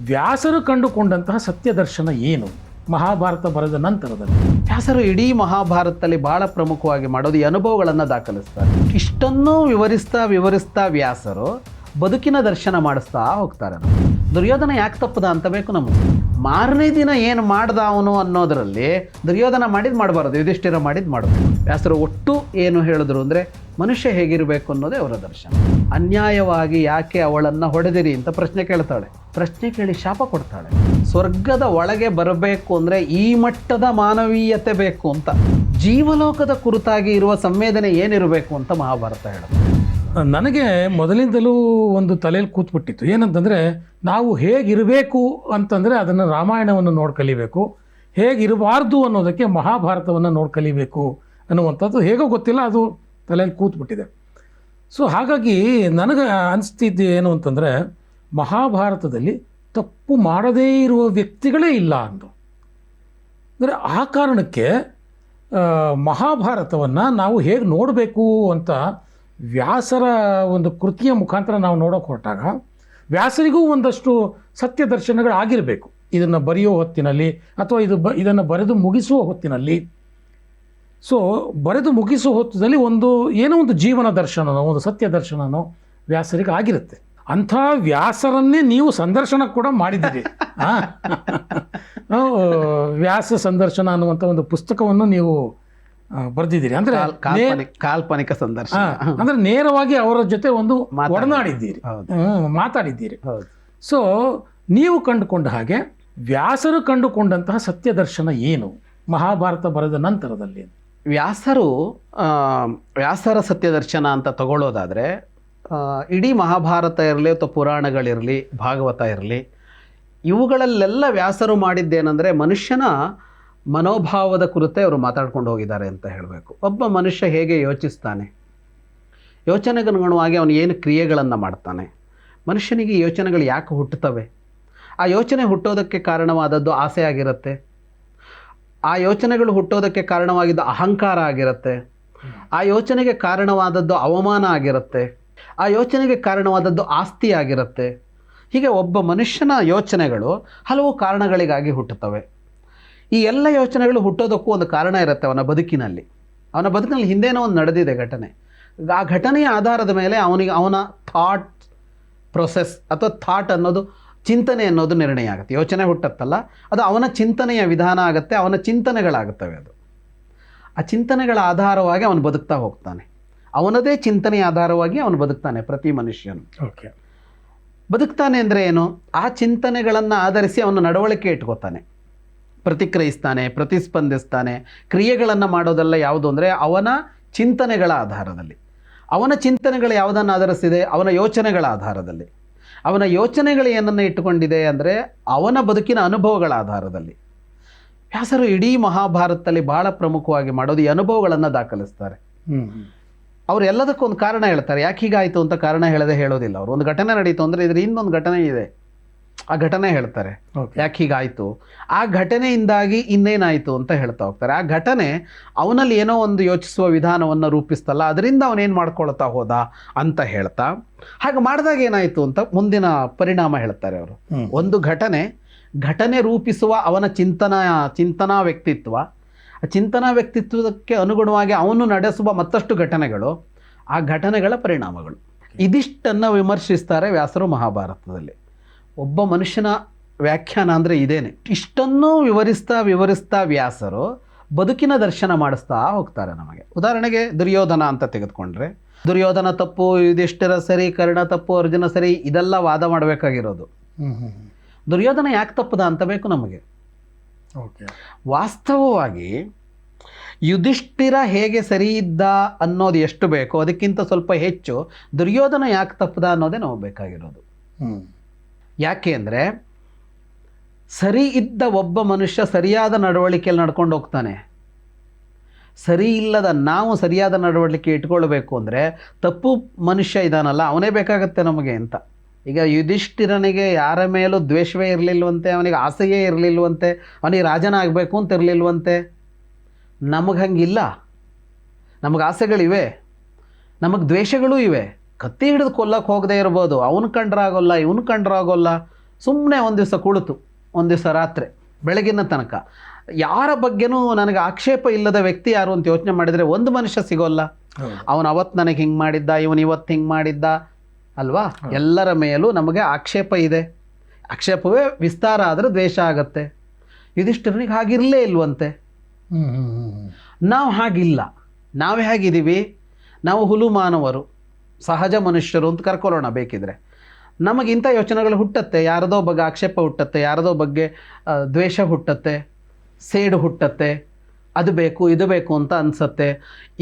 ವ್ಯಾಸರು ಕಂಡುಕೊಂಡಂತಹ ಸತ್ಯದರ್ಶನ ಏನು ಮಹಾಭಾರತ ಬರೆದ ನಂತರದಲ್ಲಿ? ವ್ಯಾಸರು ಇಡೀ ಮಹಾಭಾರತದಲ್ಲಿ ಬಹಳ ಪ್ರಮುಖವಾಗಿ ಮಾಡೋದು ಈ ಅನುಭವಗಳನ್ನು ದಾಖಲಿಸ್ತಾರೆ. ಇಷ್ಟನ್ನೂ ವಿವರಿಸ್ತಾ ವ್ಯಾಸರು ಬದುಕಿನ ದರ್ಶನ ಮಾಡಿಸ್ತಾ ಹೋಗ್ತಾರೆ. ದುರ್ಯೋಧನ ಯಾಕೆ ತಪ್ಪದ ಅಂತ ಬೇಕು ನಮಗೆ. ಮಾರನೇ ದಿನ ಏನು ಮಾಡ್ದ ಅವನು ಅನ್ನೋದರಲ್ಲಿ ದುರ್ಯೋಧನ ಮಾಡಬಾರ್ದು, ಯುಧಿಷ್ಠಿರ ಮಾಡಬೇಕು. ವ್ಯಾಸರು ಒಟ್ಟು ಏನು ಹೇಳಿದ್ರು ಅಂದರೆ ಮನುಷ್ಯ ಹೇಗಿರಬೇಕು ಅನ್ನೋದೇ ಅವರ ದರ್ಶನ. ಅನ್ಯಾಯವಾಗಿ ಯಾಕೆ ಅವಳನ್ನು ಹೊಡೆದಿರಿ ಅಂತ ಪ್ರಶ್ನೆ ಕೇಳ್ತಾಳೆ. ಪ್ರಶ್ನೆ ಕೇಳಿ ಶಾಪ ಕೊಡ್ತಾಳೆ. ಸ್ವರ್ಗದ ಒಳಗೆ ಬರಬೇಕು ಅಂದರೆ ಈ ಮಟ್ಟದ ಮಾನವೀಯತೆ ಬೇಕು ಅಂತ, ಜೀವಲೋಕದ ಕುರಿತಾಗಿ ಇರುವ ಸಂವೇದನೆ ಏನಿರಬೇಕು ಅಂತ ಮಹಾಭಾರತ ಹೇಳುತ್ತೆ. ನನಗೆ ಮೊದಲಿಂದಲೂ ಒಂದು ತಲೆಯಲ್ಲಿ ಕೂತ್ಬಿಟ್ಟಿತ್ತು. ಏನಂತಂದರೆ, ನಾವು ಹೇಗಿರಬೇಕು ಅಂತಂದರೆ ಅದನ್ನು ರಾಮಾಯಣವನ್ನು ನೋಡಿ ಕಲಿಬೇಕು, ಹೇಗಿರಬಾರ್ದು ಅನ್ನೋದಕ್ಕೆ ಮಹಾಭಾರತವನ್ನು ನೋಡಿ ಕಲಿಬೇಕು ಅನ್ನುವಂಥದ್ದು ಹೇಗೋ ಗೊತ್ತಿಲ್ಲ, ಅದು ತಲೆಯಲ್ಲಿ ಕೂತ್ಬಿಟ್ಟಿದೆ. ಸೊ ಹಾಗಾಗಿ ನನಗೆ ಅನಿಸ್ತಿದ್ದು ಏನು ಅಂತಂದರೆ, ಮಹಾಭಾರತದಲ್ಲಿ ತಪ್ಪು ಮಾಡದೇ ಇರುವ ವ್ಯಕ್ತಿಗಳೇ ಇಲ್ಲ ಅಂದು. ಅಂದರೆ ಆ ಕಾರಣಕ್ಕೆ ಮಹಾಭಾರತವನ್ನು ನಾವು ಹೇಗೆ ನೋಡಬೇಕು ಅಂತ ವ್ಯಾಸರ ಒಂದು ಕೃತಿಯ ಮುಖಾಂತರ ನಾವು ನೋಡೋಕೆ ಹೊರಟಾಗ ವ್ಯಾಸರಿಗೂ ಒಂದಷ್ಟು ಸತ್ಯ ದರ್ಶನಗಳಾಗಿರಬೇಕು. ಇದನ್ನು ಬರೆಯೋ ಹೊತ್ತಿನಲ್ಲಿ ಅಥವಾ ಇದನ್ನು ಬರೆದು ಮುಗಿಸುವ ಹೊತ್ತಿನಲ್ಲಿ. ಸೊ ಬರೆದು ಮುಗಿಸುವ ಹೊತ್ತದಲ್ಲಿ ಏನೋ ಒಂದು ಜೀವನ ದರ್ಶನನೋ ಒಂದು ಸತ್ಯ ದರ್ಶನನೋ ವ್ಯಾಸರಿಗೆ ಆಗಿರುತ್ತೆ. ಅಂಥ ವ್ಯಾಸರನ್ನೇ ನೀವು ಸಂದರ್ಶನ ಕೂಡ ಮಾಡಿದ್ದೀರಿ. ವ್ಯಾಸ ಸಂದರ್ಶನ ಅನ್ನುವಂಥ ಒಂದು ಪುಸ್ತಕವನ್ನು ನೀವು ಬರೆದಿದ್ದೀರಿ. ಅಂದರೆ ಕಾಲ್ಪನಿಕ ಸಂದರ್ಶನ, ಅಂದರೆ ನೇರವಾಗಿ ಅವರ ಜೊತೆ ಒಂದು ಒಡನಾಡಿದ್ದೀರಿ, ಮಾತಾಡಿದ್ದೀರಿ. ಸೊ ನೀವು ಕಂಡುಕೊಂಡ ಹಾಗೆ ವ್ಯಾಸರು ಕಂಡುಕೊಂಡಂತಹ ಸತ್ಯ ದರ್ಶನ ಏನು ಮಹಾಭಾರತ ಬರೆದ ನಂತರದಲ್ಲಿ? ವ್ಯಾಸರ ಸತ್ಯ ದರ್ಶನ ಅಂತ ತಗೊಳ್ಳೋದಾದರೆ, ಇಡೀ ಮಹಾಭಾರತ ಇರಲಿ ಅಥವಾ ಪುರಾಣಗಳಿರಲಿ, ಭಾಗವತ ಇರಲಿ, ಇವುಗಳಲ್ಲೆಲ್ಲ ವ್ಯಾಸರು ಮಾಡಿದ್ದೇನೆಂದರೆ ಮನುಷ್ಯನ ಮನೋಭಾವದ ಕುರಿತೇ ಅವರು ಮಾತಾಡ್ಕೊಂಡು ಹೋಗಿದ್ದಾರೆ ಅಂತ ಹೇಳಬೇಕು. ಒಬ್ಬ ಮನುಷ್ಯ ಹೇಗೆ ಯೋಚಿಸ್ತಾನೆ, ಯೋಚನೆಗನುಗುಣವಾಗಿ ಅವನು ಏನು ಕ್ರಿಯೆಗಳನ್ನು ಮಾಡ್ತಾನೆ, ಮನುಷ್ಯನಿಗೆ ಯೋಚನೆಗಳು ಯಾಕೆ ಹುಟ್ಟುತ್ತವೆ, ಆ ಯೋಚನೆ ಹುಟ್ಟೋದಕ್ಕೆ ಕಾರಣವಾದದ್ದು ಆಸೆ ಆಗಿರುತ್ತೆ, ಆ ಯೋಚನೆಗಳು ಹುಟ್ಟೋದಕ್ಕೆ ಕಾರಣವಾಗಿದ್ದು ಅಹಂಕಾರ ಆಗಿರುತ್ತೆ, ಆ ಯೋಚನೆಗೆ ಕಾರಣವಾದದ್ದು ಅವಮಾನ ಆಗಿರುತ್ತೆ, ಆ ಯೋಚನೆಗೆ ಕಾರಣವಾದದ್ದು ಆಸ್ತಿ ಆಗಿರುತ್ತೆ. ಹೀಗೆ ಒಬ್ಬ ಮನುಷ್ಯನ ಯೋಚನೆಗಳು ಹಲವು ಕಾರಣಗಳಿಗಾಗಿ ಹುಟ್ಟುತ್ತವೆ. ಈ ಎಲ್ಲ ಯೋಚನೆಗಳು ಹುಟ್ಟೋದಕ್ಕೂ ಒಂದು ಕಾರಣ ಇರುತ್ತೆ. ಅವನ ಬದುಕಿನಲ್ಲಿ ಹಿಂದೇನೋ ಒಂದು ನಡೆದಿದೆ ಘಟನೆ. ಆ ಘಟನೆಯ ಆಧಾರದ ಮೇಲೆ ಅವನ ಥಾಟ್ ಪ್ರೊಸೆಸ್ ಅಥವಾ ಥಾಟ್ ಅನ್ನೋದು, ಚಿಂತನೆ ಅನ್ನೋದು ನಿರ್ಣಯ ಆಗುತ್ತೆ. ಯೋಚನೆ ಹುಟ್ಟತ್ತಲ್ಲ, ಅದು ಅವನ ಚಿಂತನೆಯ ವಿಧಾನ ಆಗುತ್ತೆ, ಅವನ ಚಿಂತನೆಗಳಾಗುತ್ತವೆ. ಅದು ಆ ಚಿಂತನೆಗಳ ಆಧಾರವಾಗಿ ಅವನು ಬದುಕ್ತಾ ಹೋಗ್ತಾನೆ. ಅವನದೇ ಚಿಂತನೆಯ ಆಧಾರವಾಗಿ ಅವನು ಬದುಕ್ತಾನೆ. ಪ್ರತಿ ಮನುಷ್ಯನು ಬದುಕ್ತಾನೆ ಅಂದರೆ ಏನು? ಆ ಚಿಂತನೆಗಳನ್ನು ಆಧರಿಸಿ ಅವನ ನಡವಳಿಕೆ ಇಟ್ಕೋತಾನೆ, ಪ್ರತಿಕ್ರಿಯಿಸ್ತಾನೆ, ಪ್ರತಿಸ್ಪಂದಿಸ್ತಾನೆ. ಕ್ರಿಯೆಗಳನ್ನು ಮಾಡೋದೆಲ್ಲ ಯಾವುದು ಅಂದರೆ ಅವನ ಚಿಂತನೆಗಳ ಆಧಾರದಲ್ಲಿ. ಅವನ ಚಿಂತನೆಗಳು ಯಾವುದನ್ನು ಆಧರಿಸಿದೆ? ಅವನ ಯೋಚನೆಗಳ ಆಧಾರದಲ್ಲಿ. ಅವನ ಯೋಚನೆಗಳು ಏನನ್ನು ಇಟ್ಟುಕೊಂಡಿದೆ ಅಂದರೆ ಅವನ ಬದುಕಿನ ಅನುಭವಗಳ ಆಧಾರದಲ್ಲಿ. ವ್ಯಾಸರು ಇಡೀ ಮಹಾಭಾರತದಲ್ಲಿ ಬಹಳ ಪ್ರಮುಖವಾಗಿ ಮಾಡೋದು ಈ ಅನುಭವಗಳನ್ನು ದಾಖಲಿಸ್ತಾರೆ. ಅವ್ರು ಎಲ್ಲದಕ್ಕೂ ಒಂದು ಕಾರಣ ಹೇಳ್ತಾರೆ. ಯಾಕೆ ಹೀಗಾಯಿತು ಅಂತ ಕಾರಣ ಹೇಳೋದಿಲ್ಲ. ಅವರು ಒಂದು ಘಟನೆ ನಡೀತು ಅಂದರೆ ಇದ್ರ ಇನ್ನೊಂದು ಘಟನೆ ಇದೆ, ಆ ಘಟನೆ ಹೇಳ್ತಾರೆ. ಯಾಕೆ ಹೀಗಾಯಿತು, ಆ ಘಟನೆಯಿಂದಾಗಿ ಇನ್ನೇನಾಯಿತು ಅಂತ ಹೇಳ್ತಾ ಹೋಗ್ತಾರೆ. ಆ ಘಟನೆ ಅವನಲ್ಲಿ ಏನೋ ಒಂದು ಯೋಚಿಸುವ ವಿಧಾನವನ್ನು ರೂಪಿಸ್ತಲ್ಲ, ಅದರಿಂದ ಅವನೇನು ಮಾಡ್ಕೊಳ್ತಾ ಹೋದ ಅಂತ ಹೇಳ್ತಾ, ಹಾಗೆ ಮಾಡಿದಾಗ ಏನಾಯಿತು ಅಂತ ಮುಂದಿನ ಪರಿಣಾಮ ಹೇಳ್ತಾರೆ ಅವರು. ಒಂದು ಘಟನೆ ರೂಪಿಸುವ ಅವನ ಚಿಂತನಾ ವ್ಯಕ್ತಿತ್ವ, ಆ ಚಿಂತನಾ ವ್ಯಕ್ತಿತ್ವಕ್ಕೆ ಅನುಗುಣವಾಗಿ ಅವನು ನಡೆಸುವ ಮತ್ತಷ್ಟು ಘಟನೆಗಳು, ಆ ಘಟನೆಗಳ ಪರಿಣಾಮಗಳು. ಇದಿಷ್ಟನ್ನು ವಿಮರ್ಶಿಸ್ತಾರೆ ವ್ಯಾಸರು ಮಹಾಭಾರತದಲ್ಲಿ. ಒಬ್ಬ ಮನುಷ್ಯನ ವ್ಯಾಖ್ಯಾನ ಅಂದರೆ ಇದೇನೆ. ಇಷ್ಟನ್ನೂ ವಿವರಿಸ್ತಾ ವ್ಯಾಸರು ಬದುಕಿನ ದರ್ಶನ ಮಾಡಿಸ್ತಾ ಹೋಗ್ತಾರೆ ನಮಗೆ. ಉದಾಹರಣೆಗೆ ದುರ್ಯೋಧನ ಅಂತ ತೆಗೆದುಕೊಂಡ್ರೆ, ದುರ್ಯೋಧನ ತಪ್ಪು, ಯುಧಿಷ್ಠಿರ ಸರಿ, ಕರ್ಣ ತಪ್ಪು, ಅರ್ಜುನ ಸರಿ, ಇದೆಲ್ಲ ವಾದ ಮಾಡಬೇಕಾಗಿರೋದು. ದುರ್ಯೋಧನ ಯಾಕೆ ತಪ್ಪದ ಅಂತ ಬೇಕು ನಮಗೆ. ವಾಸ್ತವವಾಗಿ ಯುಧಿಷ್ಠಿರ ಹೇಗೆ ಸರಿ ಇದ್ದ ಅನ್ನೋದು ಎಷ್ಟು ಬೇಕೋ ಅದಕ್ಕಿಂತ ಸ್ವಲ್ಪ ಹೆಚ್ಚು ದುರ್ಯೋಧನ ಯಾಕೆ ತಪ್ಪದ ಅನ್ನೋದೇ ನಾವು ಬೇಕಾಗಿರೋದು. ಯಾಕೆ ಅಂದರೆ ಸರಿ ಇದ್ದ ಒಬ್ಬ ಮನುಷ್ಯ ಸರಿಯಾದ ನಡವಳಿಕೆಯಲ್ಲಿ ನಡ್ಕೊಂಡು ಹೋಗ್ತಾನೆ. ಸರಿ ಇಲ್ಲದ ನಾವು ಸರಿಯಾದ ನಡವಳಿಕೆ ಇಟ್ಕೊಳ್ಬೇಕು ಅಂದರೆ ತಪ್ಪು ಮನುಷ್ಯ ಇದಾನಲ್ಲ ಅವನೇ ಬೇಕಾಗತ್ತೆ ನಮಗೆ ಅಂತ. ಈಗ ಯುಧಿಷ್ಠಿರನಿಗೆ ಯಾರ ಮೇಲೂ ದ್ವೇಷವೇ ಇರಲಿಲ್ವಂತೆ, ಅವನಿಗೆ ಆಸೆಯೇ ಇರಲಿಲ್ವಂತೆ, ಅವನಿಗೆ ರಾಜನ ಆಗಬೇಕು ಅಂತ ಇರಲಿಲ್ವಂತೆ. ನಮಗೆ ಹಂಗಿಲ್ಲ. ನಮಗೆ ಆಸೆಗಳಿವೆ, ನಮಗೆ ದ್ವೇಷಗಳೂ ಇವೆ. ಕತ್ತಿ ಹಿಡಿದು ಕೊಲ್ಲಕ್ಕೆ ಹೋಗದೆ ಇರ್ಬೋದು, ಅವನು ಕಂಡ್ರಾಗೋಲ್ಲ, ಇವನು ಕಂಡ್ರಾಗೋಲ್ಲ, ಸುಮ್ಮನೆ ಒಂದು ದಿವಸ ಕುಳಿತು ಒಂದು ದಿವಸ ರಾತ್ರಿ ಬೆಳಗಿನ ತನಕ ಯಾರ ಬಗ್ಗೆನೂ ನನಗೆ ಆಕ್ಷೇಪ ಇಲ್ಲದ ವ್ಯಕ್ತಿ ಯಾರು ಅಂತ ಯೋಚನೆ ಮಾಡಿದರೆ ಒಂದು ಮನುಷ್ಯ ಸಿಗೋಲ್ಲ. ಅವನು ಅವತ್ತು ನನಗೆ ಹಿಂಗೆ ಮಾಡಿದ್ದ, ಇವನು ಇವತ್ತು ಹಿಂಗೆ ಮಾಡಿದ್ದ ಅಲ್ವಾ? ಎಲ್ಲರ ಮೇಲೂ ನಮಗೆ ಆಕ್ಷೇಪ ಇದೆ. ಆಕ್ಷೇಪವೇ ವಿಸ್ತಾರ ಆದರೆ ದ್ವೇಷ ಆಗತ್ತೆ. ಯುಧಿಷ್ಠಿರನಿಗೆ ಹಾಗಿರಲೇ ಇಲ್ವಂತೆ. ನಾವು ಹಾಗಿಲ್ಲ. ನಾವು ಹೇಗಿದ್ದೀವಿ? ನಾವು ಹುಲು ಮಾನವರು, ಸಹಜ ಮನುಷ್ಯರು ಅಂತ ಕರ್ಕೊಳ್ಳೋಣ ಬೇಕಿದ್ರೆ. ನಮಗಿಂಥ ಯೋಚನೆಗಳು ಹುಟ್ಟತ್ತೆ. ಯಾರದೋ ಬಗ್ಗೆ ಆಕ್ಷೇಪ ಹುಟ್ಟತ್ತೆ, ಯಾರದೋ ಬಗ್ಗೆ ದ್ವೇಷ ಹುಟ್ಟತ್ತೆ, ಸೇಡು ಹುಟ್ಟತ್ತೆ, ಅದು ಬೇಕು ಇದು ಬೇಕು ಅಂತ ಅನಿಸತ್ತೆ.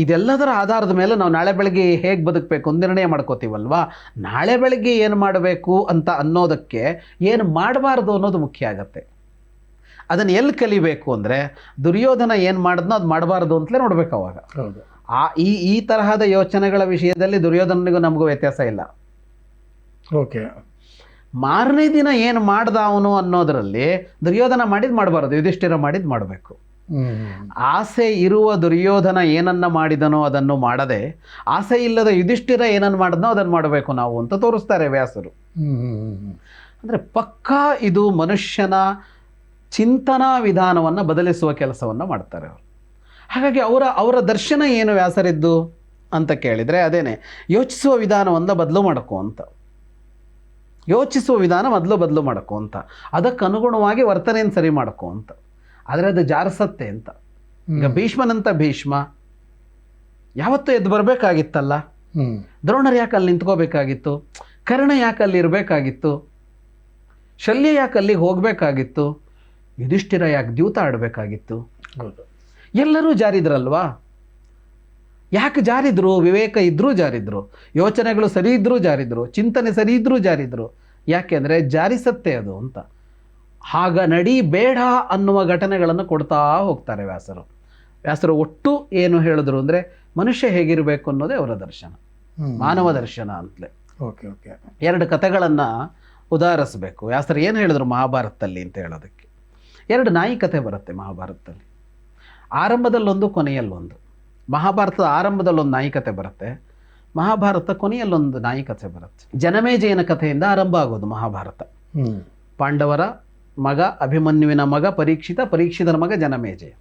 ಇದೆಲ್ಲದರ ಆಧಾರದ ಮೇಲೆ ನಾವು ನಾಳೆ ಬೆಳಗ್ಗೆ ಹೇಗೆ ಬದುಕಬೇಕು ಅಂತ ನಿರ್ಣಯ ಮಾಡ್ಕೋತೀವಲ್ವಾ? ನಾಳೆ ಬೆಳಗ್ಗೆ ಏನು ಮಾಡಬೇಕು ಅಂತ ಅನ್ನೋದಕ್ಕೆ ಏನು ಮಾಡಬಾರ್ದು ಅನ್ನೋದು ಮುಖ್ಯ ಆಗತ್ತೆ. ಅದನ್ನು ಎಲ್ಲಿ ಕಲಿಬೇಕು ಅಂದರೆ ದುರ್ಯೋಧನ ಏನು ಮಾಡಿದ್ನೋ ಅದು ಮಾಡಬಾರ್ದು ಅಂತಲೇ ನೋಡ್ಬೇಕು ಅವಾಗ. ಈ ತರಹದ ಯೋಚನೆಗಳ ವಿಷಯದಲ್ಲಿ ದುರ್ಯೋಧನನಿಗೂ ನಮಗೂ ವ್ಯತ್ಯಾಸ ಇಲ್ಲ. ಓಕೆ. ಮಾರನೇ ದಿನ ಏನು ಮಾಡ್ದ ಅವನು ಅನ್ನೋದರಲ್ಲಿ ದುರ್ಯೋಧನ ಮಾಡಿದ್ದು ಮಾಡಬಾರ್ದು, ಯುಧಿಷ್ಠಿರ ಮಾಡಿದ್ದು ಮಾಡಬೇಕು. ಆಸೆ ಇರುವ ದುರ್ಯೋಧನ ಏನನ್ನ ಮಾಡಿದನೋ ಅದನ್ನು ಮಾಡದೆ, ಆಸೆ ಇಲ್ಲದ ಯುಧಿಷ್ಠಿರ ಏನನ್ನು ಮಾಡಿದ್ನೋ ಅದನ್ನು ಮಾಡಬೇಕು ನಾವು ಅಂತ ತೋರಿಸ್ತಾರೆ ವ್ಯಾಸರು. ಅಂದರೆ ಪಕ್ಕಾ ಇದು ಮನುಷ್ಯನ ಚಿಂತನಾ ವಿಧಾನವನ್ನು ಬದಲಿಸುವ ಕೆಲಸವನ್ನು ಮಾಡ್ತಾರೆ ಅವರು. ಹಾಗಾಗಿ ಅವರ ದರ್ಶನ ಏನು ವ್ಯಾಸರಿದ್ದು ಅಂತ ಕೇಳಿದರೆ ಅದೇನೆ, ಯೋಚಿಸುವ ವಿಧಾನವನ್ನು ಬದಲು ಮಾಡಕು ಅಂತ. ಯೋಚಿಸುವ ವಿಧಾನ ಬದಲು ಮಾಡಕು ಅಂತ, ಅದಕ್ಕನುಗುಣವಾಗಿ ವರ್ತನೆಯನ್ನು ಸರಿ ಮಾಡಕು ಅಂತ. ಆದರೆ ಅದು ಜಾರಸತ್ತೆ ಅಂತ. ಈಗ ಭೀಷ್ಮನಂತ ಭೀಷ್ಮ ಯಾವತ್ತೂ ಎದ್ದು ಬರಬೇಕಾಗಿತ್ತಲ್ಲ. ದ್ರೋಣರು ಯಾಕೆ ಅಲ್ಲಿ ನಿಂತ್ಕೋಬೇಕಾಗಿತ್ತು? ಕರ್ಣ ಯಾಕೆ ಅಲ್ಲಿ ಇರಬೇಕಾಗಿತ್ತು? ಶಲ್ಯ ಯಾಕೆ ಅಲ್ಲಿಗೆ ಹೋಗಬೇಕಾಗಿತ್ತು? ಯುಧಿಷ್ಠಿರ ಯಾಕೆ ದ್ಯೂತ ಆಡಬೇಕಾಗಿತ್ತು? ಎಲ್ಲರೂ ಜಾರಿದ್ರಲ್ವಾ? ಯಾಕೆ ಜಾರಿದ್ರು? ವಿವೇಕ ಇದ್ರೂ ಜಾರಿದ್ರು, ಯೋಚನೆಗಳು ಸರಿ ಇದ್ರೂ ಜಾರಿದ್ರು, ಚಿಂತನೆ ಸರಿ ಇದ್ರೂ ಜಾರಿದ್ರು. ಯಾಕೆ ಅಂದರೆ ಜಾರಿಸತ್ತೆ ಅದು ಅಂತ. ಆಗ ನಡಿ ಬೇಡ ಅನ್ನುವ ಘಟನೆಗಳನ್ನು ಕೊಡ್ತಾ ಹೋಗ್ತಾರೆ ವ್ಯಾಸರು. ಒಟ್ಟು ಏನು ಹೇಳಿದ್ರು ಅಂದರೆ ಮನುಷ್ಯ ಹೇಗಿರಬೇಕು ಅನ್ನೋದೇ ಅವರ ದರ್ಶನ, ಮಾನವ ದರ್ಶನ ಅಂತಲೇ. Okay okay. 2 ಕಥೆಗಳನ್ನು ಉದಾಹರಿಸಬೇಕು. ವ್ಯಾಸರು ಏನು ಹೇಳಿದ್ರು ಮಹಾಭಾರತದಲ್ಲಿ ಅಂತ ಹೇಳೋದಕ್ಕೆ. 2 ನಾಯಿ ಕಥೆ ಬರುತ್ತೆ ಮಹಾಭಾರತದಲ್ಲಿ, ಆರಂಭದಲ್ಲೊಂದು ಕೊನೆಯಲ್ಲೊಂದು. ಮಹಾಭಾರತದ ಆರಂಭದಲ್ಲೊಂದು ನಾಯಿ ಕಥೆ ಬರುತ್ತೆ, ಮಹಾಭಾರತ ಕೊನೆಯಲ್ಲೊಂದು ನಾಯಿ ಕಥೆ ಬರುತ್ತೆ. ಜನಮೇಜಯನ ಕಥೆಯಿಂದ ಆರಂಭ ಆಗೋದು ಮಹಾಭಾರತ. ಪಾಂಡವರ ಮಗ ಅಭಿಮನ್ಯುವಿನ ಮಗ ಪರೀಕ್ಷಿತನ ಮಗ ಜನಮೇಜಯ.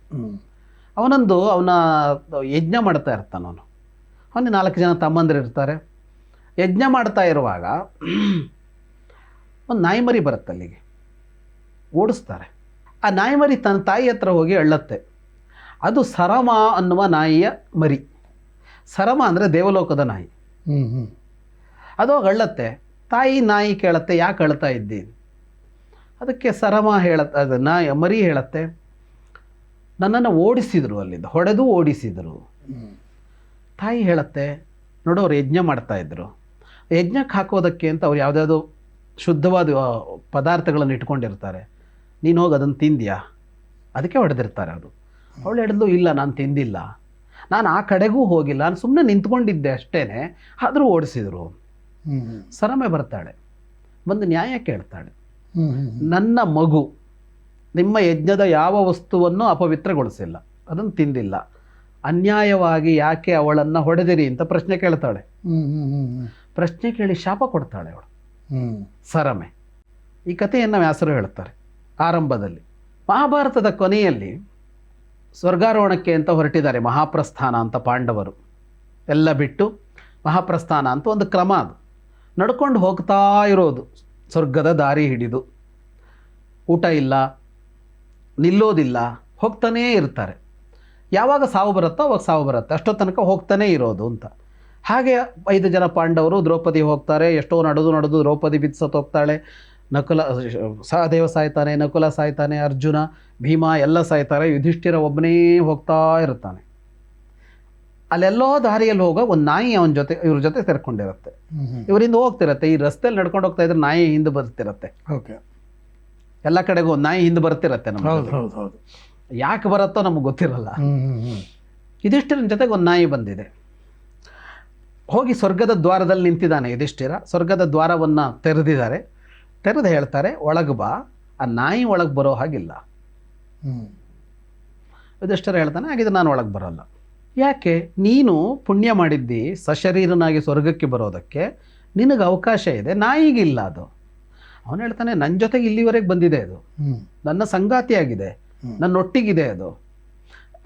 ಅವನ ಯಜ್ಞ ಮಾಡ್ತಾ ಇರ್ತಾನೆ. ಅವನಿಗೆ 4 ಜನ ತಮ್ಮಂದಿರು ಇರ್ತಾರೆ. ಯಜ್ಞ ಮಾಡ್ತಾ ಇರುವಾಗ ಒಂದು ನಾಯಿ ಮರಿ ಬರುತ್ತೆ ಅಲ್ಲಿಗೆ, ಓಡಿಸ್ತಾರೆ. ಆ ನಾಯಿ ಮರಿ ತನ್ನ ತಾಯಿ ಹತ್ರ ಹೋಗಿ ಅಳ್ಳತ್ತೆ. ಅದು ಸರಮ ಅನ್ನುವ ನಾಯಿಯ ಮರಿ. ಸರಮ ಅಂದರೆ ದೇವಲೋಕದ ನಾಯಿ. ಅದು ಅಳ್ಳತ್ತೆ. ತಾಯಿ ನಾಯಿ ಕೇಳತ್ತೆ, ಯಾಕೆ ಅಳ್ತಾ ಇದ್ದಿ? ಅದಕ್ಕೆ ಸರಮ ಹೇಳತ್ತೆ, ಅದು ಮರಿ ಹೇಳತ್ತೆ, ನನ್ನನ್ನು ಓಡಿಸಿದರು, ಅಲ್ಲಿಂದ ಹೊಡೆದು ಓಡಿಸಿದರು. ತಾಯಿ ಹೇಳತ್ತೆ, ನೋಡೋರು ಯಜ್ಞ ಮಾಡ್ತಾಯಿದ್ರು, ಯಜ್ಞಕ್ಕೆ ಹಾಕೋದಕ್ಕೆ ಅಂತ ಅವ್ರು ಯಾವುದ್ಯಾವುದೋ ಶುದ್ಧವಾದ ಪದಾರ್ಥಗಳನ್ನು ಇಟ್ಕೊಂಡಿರ್ತಾರೆ, ನೀನು ಹೋಗಿ ಅದನ್ನು ತಿಂದ್ಯಾ? ಅದಕ್ಕೆ ಹೊಡೆದಿರ್ತಾರೆ ಅವರು. ಅವಳು ಹೇಳಿದ್ಲು, ಇಲ್ಲ ನಾನು ತಿಂದಿಲ್ಲ, ನಾನು ಆ ಕಡೆಗೂ ಹೋಗಿಲ್ಲ, ನಾನು ಸುಮ್ಮನೆ ನಿಂತ್ಕೊಂಡಿದ್ದೆ ಅಷ್ಟೇ, ಆದರೂ ಓಡಿಸಿದರು. ಸರಮೆ ಬರ್ತಾಳೆ, ಬಂದು ನ್ಯಾಯ ಕೇಳ್ತಾಳೆ, ನನ್ನ ಮಗು ನಿಮ್ಮ ಯಜ್ಞದ ಯಾವ ವಸ್ತುವನ್ನು ಅಪವಿತ್ರಗೊಳಿಸಿಲ್ಲ, ಅದನ್ನು ತಿಂದಿಲ್ಲ, ಅನ್ಯಾಯವಾಗಿ ಯಾಕೆ ಅವಳನ್ನು ಹೊಡೆದಿರಿ ಅಂತ ಪ್ರಶ್ನೆ ಕೇಳ್ತಾಳೆ. ಪ್ರಶ್ನೆ ಕೇಳಿ ಶಾಪ ಕೊಡ್ತಾಳೆ ಅವಳು ಸರಮೆ. ಈ ಕಥೆಯನ್ನು ವ್ಯಾಸರು ಹೇಳ್ತಾರೆ ಆರಂಭದಲ್ಲಿ. ಮಹಾಭಾರತದ ಕೊನೆಯಲ್ಲಿ ಸ್ವರ್ಗಾರೋಹಣಕ್ಕೆ ಅಂತ ಹೊರಟಿದ್ದಾರೆ, ಮಹಾಪ್ರಸ್ಥಾನ ಅಂತ. ಪಾಂಡವರು ಎಲ್ಲ ಬಿಟ್ಟು ಮಹಾಪ್ರಸ್ಥಾನ ಅಂತ ಒಂದು ಕ್ರಮ, ಅದು ನಡ್ಕೊಂಡು ಹೋಗ್ತಾ ಇರೋದು ಸ್ವರ್ಗದ ದಾರಿ ಹಿಡಿದು. ಊಟ ಇಲ್ಲ, ನಿಲ್ಲೋದಿಲ್ಲ, ಹೋಗ್ತಾನೇ ಇರ್ತಾರೆ. ಯಾವಾಗ ಸಾವು ಬರುತ್ತೋ ಅವಾಗ ಸಾವು ಬರುತ್ತೆ, ಅಷ್ಟೋ ತನಕ ಹೋಗ್ತಾನೇ ಇರೋದು ಅಂತ. ಹಾಗೆ 5 ಜನ ಪಾಂಡವರು, ದ್ರೌಪದಿ ಹೋಗ್ತಾರೆ. ಎಷ್ಟೋ ನಡೆದು ದ್ರೌಪದಿ ಬಿತ್ಸೋಗ್ತಾಳೆ. ನಕುಲ, ಸಹದೇವ ಸಾಯ್ತಾನೆ, ನಕುಲ ಸಾಯ್ತಾನೆ, ಅರ್ಜುನ, ಭೀಮ ಎಲ್ಲ ಸಾಯ್ತಾರೆ. ಯುಧಿಷ್ಠಿರ ಒಬ್ಬನೇ ಹೋಗ್ತಾ ಇರ್ತಾನೆ. ಅಲ್ಲೆಲ್ಲೋ ದಾರಿಯಲ್ಲಿ ಹೋಗೋ ಒಂದು ನಾಯಿ ಇವ್ರ ಜೊತೆ ಸೇರ್ಕೊಂಡಿರುತ್ತೆ. ಇವರಿಂದ ಹೋಗ್ತಿರತ್ತೆ. ಈ ರಸ್ತೆಯಲ್ಲಿ ನಡ್ಕೊಂಡು ಹೋಗ್ತಾ ಇದ್ರೆ ನಾಯಿ ಹಿಂದೆ ಬರ್ತಿರತ್ತೆ. ಓಕೆ. ಎಲ್ಲ ಕಡೆಗೂ ಒಂದು ನಾಯಿ ಹಿಂದೆ ಬರ್ತಿರತ್ತೆ. ನಮ್ಗೆ ಯಾಕೆ ಬರುತ್ತೋ ನಮ್ಗೆ ಗೊತ್ತಿರಲ್ಲ. ಯುಧಿಷ್ಠಿರನ ಜೊತೆಗೆ ಒಂದು ನಾಯಿ ಬಂದಿದೆ. ಹೋಗಿ ಸ್ವರ್ಗದ ದ್ವಾರದಲ್ಲಿ ನಿಂತಿದ್ದಾನೆ ಯುಧಿಷ್ಠಿರ. ಸ್ವರ್ಗದ ದ್ವಾರವನ್ನು ತೆರೆದಿದ್ದಾರೆ. ತೆರೆದು ಹೇಳ್ತಾರೆ, ಒಳಗೆ ಬಾ. ಆ ನಾಯಿ ಒಳಗೆ ಬರೋ ಹಾಗಿಲ್ಲ. ಯುಧಿಷ್ಠಿರ ಹೇಳ್ತಾನೆ, ಹಾಗಿದ್ರೆ ನಾನು ಒಳಗೆ ಬರೋಲ್ಲ. ಯಾಕೆ? ನೀನು ಪುಣ್ಯ ಮಾಡಿದ್ದಿ ಸಶರೀರನಾಗಿ ಸ್ವರ್ಗಕ್ಕೆ ಬರೋದಕ್ಕೆ, ನಿನಗೆ ಅವಕಾಶ ಇದೆ, ನಾಯಿಗಿಲ್ಲ. ಅದು ಅವನು ಹೇಳ್ತಾನೆ ನನ್ನ ಜೊತೆಗೆ ಇಲ್ಲಿವರೆಗೆ ಬಂದಿದೆ ಅದು, ನನ್ನ ಸಂಗಾತಿಯಾಗಿದೆ, ನನ್ನೊಟ್ಟಿಗಿದೆ ಅದು,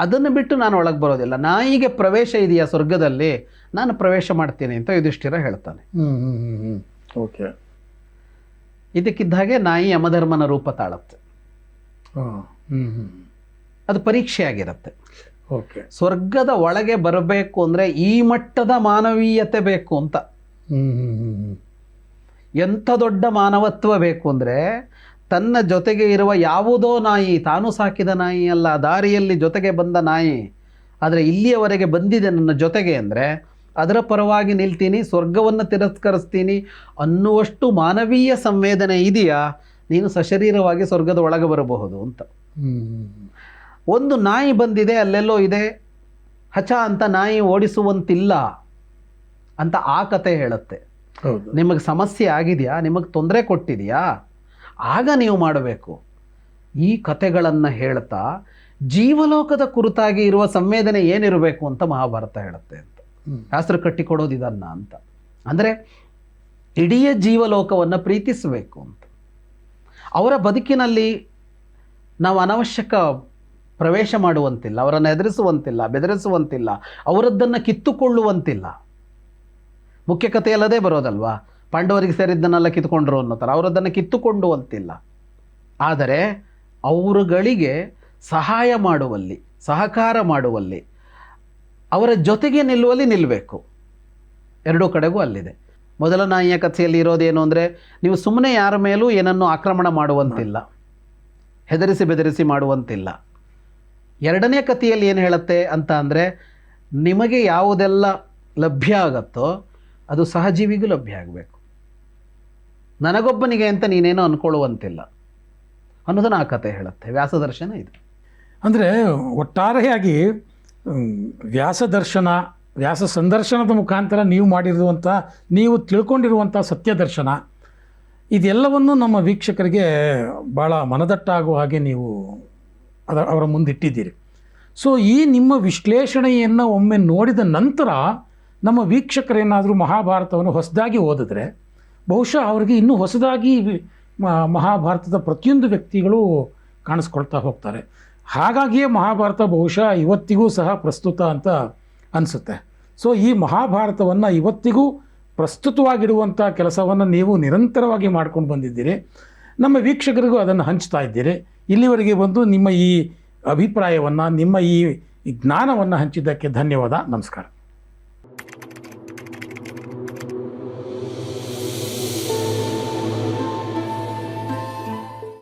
ಅದನ್ನು ಬಿಟ್ಟು ನಾನು ಒಳಗೆ ಬರೋದಿಲ್ಲ. ನಾಯಿಗೆ ಪ್ರವೇಶ ಇದೆಯಾ ಸ್ವರ್ಗದಲ್ಲಿ, ನಾನು ಪ್ರವೇಶ ಮಾಡ್ತೀನಿ ಅಂತ ಯುಧಿಷ್ಠಿರ ಹೇಳ್ತಾನೆ. ಓಕೆ. ಇದಕ್ಕಿದ್ದ ಹಾಗೆ ನಾಯಿ ಯಮಧರ್ಮನ ರೂಪ ತಾಳತ್ತೆ. ಅದು ಪರೀಕ್ಷೆ ಆಗಿರುತ್ತೆ. ಓಕೆ. ಸ್ವರ್ಗದ ಒಳಗೆ ಬರಬೇಕು ಅಂದರೆ ಈ ಮಟ್ಟದ ಮಾನವೀಯತೆ ಬೇಕು ಅಂತ. ಎಂಥ ದೊಡ್ಡ ಮಾನವತ್ವ ಬೇಕು ಅಂದರೆ ತನ್ನ ಜೊತೆಗೆ ಇರುವ ಯಾವುದೋ ನಾಯಿ, ತಾನು ಸಾಕಿದ ನಾಯಿ ಅಲ್ಲ, ದಾರಿಯಲ್ಲಿ ಜೊತೆಗೆ ಬಂದ ನಾಯಿ, ಆದರೆ ಇಲ್ಲಿಯವರೆಗೆ ಬಂದಿದೆ ನನ್ನ ಜೊತೆಗೆ ಅಂದರೆ ಅದರ ಪರವಾಗಿ ನಿಲ್ತೀನಿ, ಸ್ವರ್ಗವನ್ನು ತಿರಸ್ಕರಿಸ್ತೀನಿ ಅನ್ನುವಷ್ಟು ಮಾನವೀಯ ಸಂವೇದನೆ ಇದೆಯಾ, ನೀನು ಸಶರೀರವಾಗಿ ಸ್ವರ್ಗದ ಒಳಗೆ ಬರಬಹುದು ಅಂತ. ಒಂದು ನಾಯಿ ಬಂದಿದೆ, ಅಲ್ಲೆಲ್ಲೋ ಇದೆ, ಹಚ ಅಂತ ನಾಯಿ ಓಡಿಸುವಂತಿಲ್ಲ ಅಂತ ಆ ಕತೆ ಹೇಳುತ್ತೆ. ನಿಮಗೆ ಸಮಸ್ಯೆ ಆಗಿದೆಯಾ, ನಿಮಗೆ ತೊಂದರೆ ಕೊಟ್ಟಿದೆಯಾ, ಆಗ ನೀವು ಮಾಡಬೇಕು. ಈ ಕತೆಗಳನ್ನು ಹೇಳ್ತಾ ಜೀವಲೋಕದ ಕುರಿತಾಗಿ ಇರುವ ಸಂವೇದನೆ ಏನಿರಬೇಕು ಅಂತ ಮಹಾಭಾರತ ಹೇಳುತ್ತೆ ಅಂತ. ಶಾಸ್ತ್ರ ಕಟ್ಟಿಕೊಡೋದು ಇದನ್ನ ಅಂತ. ಅಂದರೆ ಇಡೀ ಜೀವಲೋಕವನ್ನು ಪ್ರೀತಿಸಬೇಕು ಅಂತ. ಅವರ ಬದುಕಿನಲ್ಲಿ ನಾವು ಅನವಶ್ಯಕ ಪ್ರವೇಶ ಮಾಡುವಂತಿಲ್ಲ, ಅವರನ್ನು ಎದುರಿಸುವಂತಿಲ್ಲ, ಬೆದರಿಸುವಂತಿಲ್ಲ, ಅವರದ್ದನ್ನು ಕಿತ್ತುಕೊಳ್ಳುವಂತಿಲ್ಲ. ಮುಖ್ಯ ಕಥೆಯಲ್ಲದೇ ಬರೋದಲ್ವಾ, ಪಾಂಡವರಿಗೆ ಸೇರಿದ್ದನ್ನೆಲ್ಲ ಕಿತ್ತುಕೊಂಡ್ರು ಅನ್ನೋ ಥರ ಅವರದ್ದನ್ನು ಕಿತ್ತುಕೊಳ್ಳುವಂತಿಲ್ಲ. ಆದರೆ ಅವರುಗಳಿಗೆ ಸಹಾಯ ಮಾಡುವಲ್ಲಿ, ಸಹಕಾರ ಮಾಡುವಲ್ಲಿ, ಅವರ ಜೊತೆಗೆ ನಿಲ್ಲುವಲ್ಲಿ ನಿಲ್ಲಬೇಕು. ಎರಡೂ ಕಡೆಗೂ ಅಲ್ಲಿದೆ. ಮೊದಲ ನಾಯಿಯ ಕಥೆಯಲ್ಲಿ ಇರೋದೇನು ಅಂದರೆ, ನೀವು ಸುಮ್ಮನೆ ಯಾರ ಮೇಲೂ ಏನನ್ನು ಆಕ್ರಮಣ ಮಾಡುವಂತಿಲ್ಲ, ಹೆದರಿಸಿ ಬೆದರಿಸಿ ಮಾಡುವಂತಿಲ್ಲ. ಎರಡನೇ ಕಥೆಯಲ್ಲಿ ಏನು ಹೇಳುತ್ತೆ ಅಂತ ಅಂದರೆ, ನಿಮಗೆ ಯಾವುದೆಲ್ಲ ಲಭ್ಯ ಆಗತ್ತೋ ಅದು ಸಹಜೀವಿಗೂ ಲಭ್ಯ ಆಗಬೇಕು, ನನಗೊಬ್ಬನಿಗೆ ಅಂತ ನೀನೇನೋ ಅಂದ್ಕೊಳ್ಳುವಂತಿಲ್ಲ ಅನ್ನೋದನ್ನು ಆ ಕಥೆ ಹೇಳುತ್ತೆ. ವ್ಯಾಸದರ್ಶನ ಇದು. ಅಂದರೆ ಒಟ್ಟಾರೆಯಾಗಿ ವ್ಯಾಸದರ್ಶನ, ವ್ಯಾಸ ಸಂದರ್ಶನದ ಮುಖಾಂತರ ನೀವು ಮಾಡಿರುವಂಥ, ನೀವು ತಿಳ್ಕೊಂಡಿರುವಂಥ ಸತ್ಯದರ್ಶನ, ಇದೆಲ್ಲವನ್ನು ನಮ್ಮ ವೀಕ್ಷಕರಿಗೆ ಭಾಳ ಮನದಟ್ಟಾಗುವ ಹಾಗೆ ನೀವು ಅವರ ಮುಂದಿಟ್ಟಿದ್ದೀರಿ. ಸೊ ಈ ನಿಮ್ಮ ವಿಶ್ಲೇಷಣೆಯನ್ನು ಒಮ್ಮೆ ನೋಡಿದ ನಂತರ ನಮ್ಮ ವೀಕ್ಷಕರೇನಾದರೂ ಮಹಾಭಾರತವನ್ನು ಹೊಸದಾಗಿ ಓದಿದ್ರೆ ಬಹುಶಃ ಅವರಿಗೆ ಇನ್ನೂ ಹೊಸದಾಗಿ ಮಹಾಭಾರತದ ಪ್ರತಿಯೊಂದು ವ್ಯಕ್ತಿಗಳು ಕಾಣಿಸ್ಕೊಳ್ತಾ ಹೋಗ್ತಾರೆ. ಹಾಗಾಗಿಯೇ ಮಹಾಭಾರತ ಬಹುಶಃ ಇವತ್ತಿಗೂ ಸಹ ಪ್ರಸ್ತುತ ಅಂತ ಅನಿಸುತ್ತೆ. ಸೊ ಈ ಮಹಾಭಾರತವನ್ನು ಇವತ್ತಿಗೂ ಪ್ರಸ್ತುತವಾಗಿಡುವಂಥ ಕೆಲಸವನ್ನು ನೀವು ನಿರಂತರವಾಗಿ ಮಾಡ್ಕೊಂಡು ಬಂದಿದ್ದೀರಿ. ನಮ್ಮ ವೀಕ್ಷಕರಿಗೂ ಅದನ್ನು ಹಂಚ್ತಾ ಇದ್ದೀರಿ. ಇಲ್ಲಿವರೆಗೆ ಬಂದು ನಿಮ್ಮ ಈ ಅಭಿಪ್ರಾಯವನ್ನು, ನಿಮ್ಮ ಈ ಜ್ಞಾನವನ್ನು ಹಂಚಿದ್ದಕ್ಕೆ ಧನ್ಯವಾದ. ನಮಸ್ಕಾರ.